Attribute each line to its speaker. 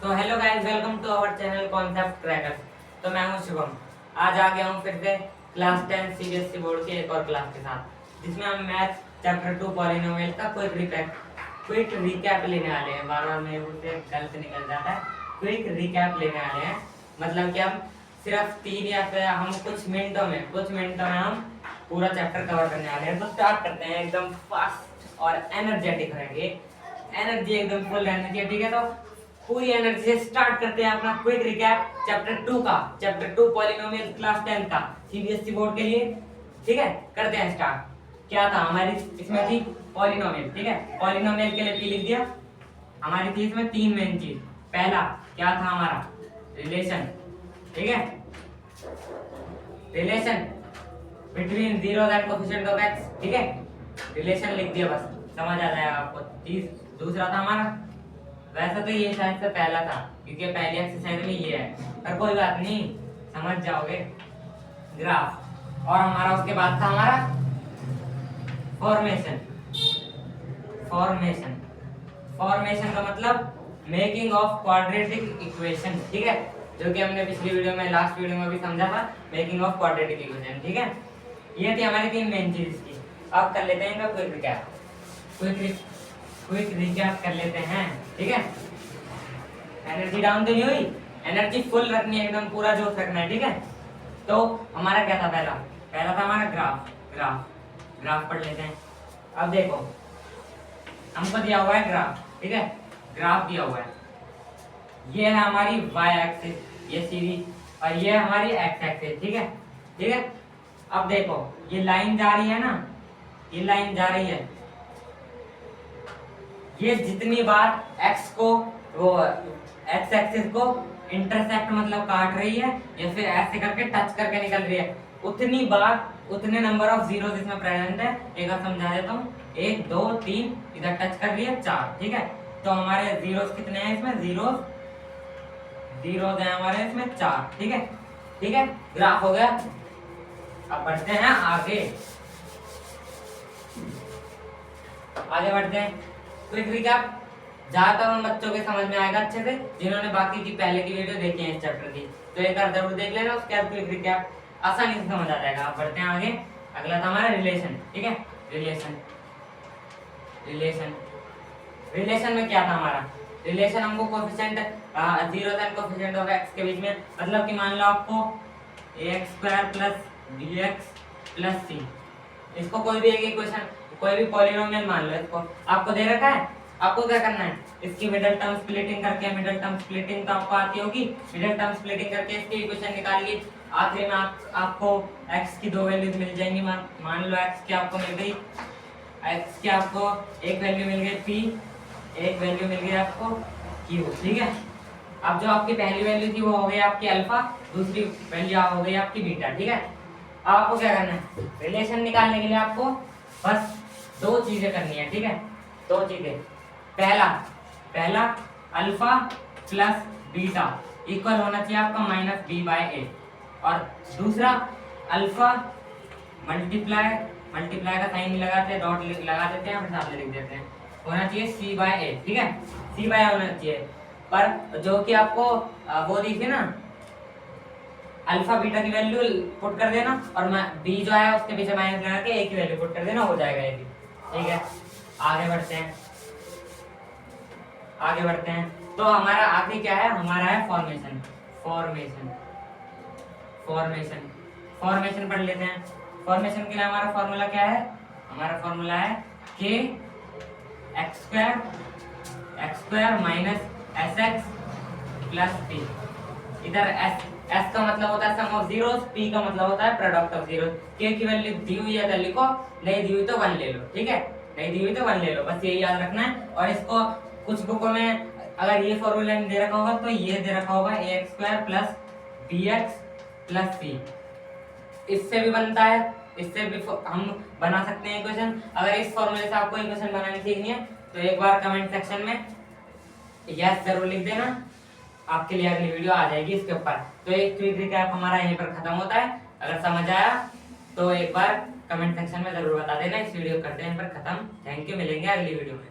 Speaker 1: तो hello guys, welcome to our channel Concept Crackers. तो मैं हूं शुभम। आज आ गया हूं फिर से क्लास 10 सीबीएसई बोर्ड की एक और क्लास के साथ, जिसमें हम मैथ चैप्टर 2 पॉलिनोमियल का क्विक रिकैप लेने वाले हैं। बार बार मेरे मुंह से गलत निकल जाता है। क्विक रिकैप लेने वाले हैं, मतलब कि हम सिर्फ 3 या फिर हम कुछ मिनटों में हम पूरा चैप्टर कवर करने वाले हैं। तो स्टार्ट करते हैं। एकदम फास्ट और एनर्जेटिक रहेंगे, एनर्जी एकदम फुल रहनी चाहिए, ठीक है। तो पूरी एनर्जी से स्टार्ट करते हैं अपना quick recap chapter 2 polynomial class 10 का सीबीएसई बोर्ड के लिए, ठीक है। करते हैं स्टार्ट। क्या था हमारी इसमें थी पॉलिनोमियल, ठीक है। पॉलिनोमियल के लिए पी लिख दिया। हमारी थी इसमें 3 मेन चीज। पहला क्या था हमारा, रिलेशन, ठीक है। Relation between zero and coefficient of x, ठीक है। रिलेशन लिख दिया, बस समझ आ जाएगा आपको। दूसरा था हमारा, वैसे तो ये शायद से पहला था क्योंकि पहली एक्सरसाइज में ये है, पर कोई बात नहीं, समझ जाओगे। ग्राफ। और हमारा उसके बाद था हमारा फॉर्मेशन। फॉर्मेशन का मतलब मेकिंग ऑफ क्वाड्रेटिक इक्वेशन, ठीक है, जो कि हमने पिछली वीडियो में, लास्ट वीडियो में भी समझा था, मेकिंग ऑफ क्वाड्रेटिक इक्वेशन, ठीक है। ये थी हमारी 3 मेन चीज की। अब कर लेते हैं इनका क्विक रिकैप। क्विक रिकैप कर लेते हैं, ठीक है। एनर्जी डाउन तो नहीं हुई, एनर्जी फुल रखनी है, एकदम पूरा जोश रखना है, ठीक है। तो हमारा क्या था, पहला था हमारा ग्राफ पढ़ लेते हैं। अब देखो, हमको दिया हुआ है ग्राफ, ठीक है। ग्राफ दिया हुआ है, ये है हमारी वाई एक्सिस, ये सीधी, और ये है हमारी एक्स एक्सिस, ठीक है, ठीक है। अब देखो, ये लाइन जा रही है ना, ये लाइन जा रही है, ये जितनी बार एक्स को, वो एक्स एक्सिस को इंटरसेक्ट मतलब काट रही है, या फिर ऐसे करके टच करके निकल रही है, उतनी बार उतने नंबर ऑफ जीरोस इसमें प्रेजेंट है। एक बार समझा देता हूँ, 1 2 3, इधर टच कर रही है 4, ठीक है। तो हमारे जीरोस कितने हैं इसमें, जीरोस हैं हमारे इसमें 4, ठीक है, ठीक है। ग्राफ हो गया। अब बढ़ते हैं आगे बढ़ते हैं। क्विक रिकैप ज्यादातर उन बच्चों के समझ में आएगा अच्छे से जिन्होंने बाकी की पहले की वीडियो देखी है इस चैप्टर की, तो एक बार जरूर देख लेना, उसके बाद क्विक रिकैप आसानी से समझ आ जाएगा। अब बढ़ते हैं आगे। अगला था हमारा रिलेशन, ठीक है। रिलेशन में क्या था हमारा, रिलेशन हमको coefficient zero and coefficient of x के बीच में, मतलब कि मान लो आपको ax² + bx + c, इसको कोई भी एक इक्वेशन, कोई भी पॉलिनोमियल मान लो, इसको आपको दे रखा है। आपको क्या करना है, इसकी मिडिल टर्म स्प्लिटिंग करके, मिडिल टर्म स्प्लिटिंग तो आपको आती होगी, मिडिल टर्म स्प्लिटिंग करके इसकी इक्वेशन निकालिए। आखिरी में आपको x की 2 वैल्यूज मिल जाएंगी। मान लो x की आपको मिल गई, x की आपको एक वैल्यू मिल गई p, एक वैल्यू मिल गई आपको q, ठीक है। अब जो आपकी पहली वैल्यू थी वो हो गई आपकी अल्फा, दूसरी वैल्यू हो गई आपकी बीटा, ठीक है। अब आपको क्या करना है, रिलेशन निकालने के लिए आपको बस 2 चीजें करनी है, ठीक है। 2 चीजें, पहला अल्फा प्लस बीटा इक्वल होना चाहिए आपका -b/a, और दूसरा अल्फा मल्टीप्लाई का साइन नहीं लगाते, डॉट लगा देते हैं, फिर साथ में लिख देते हैं, होना चाहिए c/a, ठीक है। c/a होना चाहिए, पर जो कि आपको वो दी थी ना, अल्फा बीटा की वैल्यू पुट कर देना, और b जो है उसके पीछे माइनस लगा के a की वैल्यू पुट कर देना, हो जाएगा ये भी, ठीक है। आगे बढ़ते हैं। तो हमारा आखिरी क्या है, हमारा है फॉर्मेशन पढ़ लेते हैं। फॉर्मेशन के लिए हमारा फॉर्मूला क्या है, हमारा फॉर्मूला है k x² - sx + p। इधर s का मतलब होता है सम ऑफ जीरोस, p का मतलब होता है प्रोडक्ट ऑफ जीरोस। k की वैल्यू दी हुई है तो लिखो, नहीं दी हुई तो 1 ले लो, ठीक है, नहीं दी हुई तो 1 ले लो, बस यही याद रखना है। और इसको कुछ बुकों में अगर ये फॉर्मूला दे रखा होगा तो ये दे रखा होगा ax² + bx + c, इससे भी बनता है, इससे भी हम बना सकते हैं इक्वेशन। अगर इस फॉर्मूले से आपको इक्वेशन बनानी सीखनी है तो एक बार कमेंट सेक्शन में यस जरूर लिख देना, आपके लिए अगली वीडियो आ जाएगी इसके ऊपर। तो एक क्विक रिकैप हमारा यहीं पर खत्म होता है। अगर समझ आया तो एक बार कमेंट सेक्शन में जरूर बता देना। इस वीडियो करते हैं पर खत्म। थैंक यू, मिलेंगे अगली वीडियो में।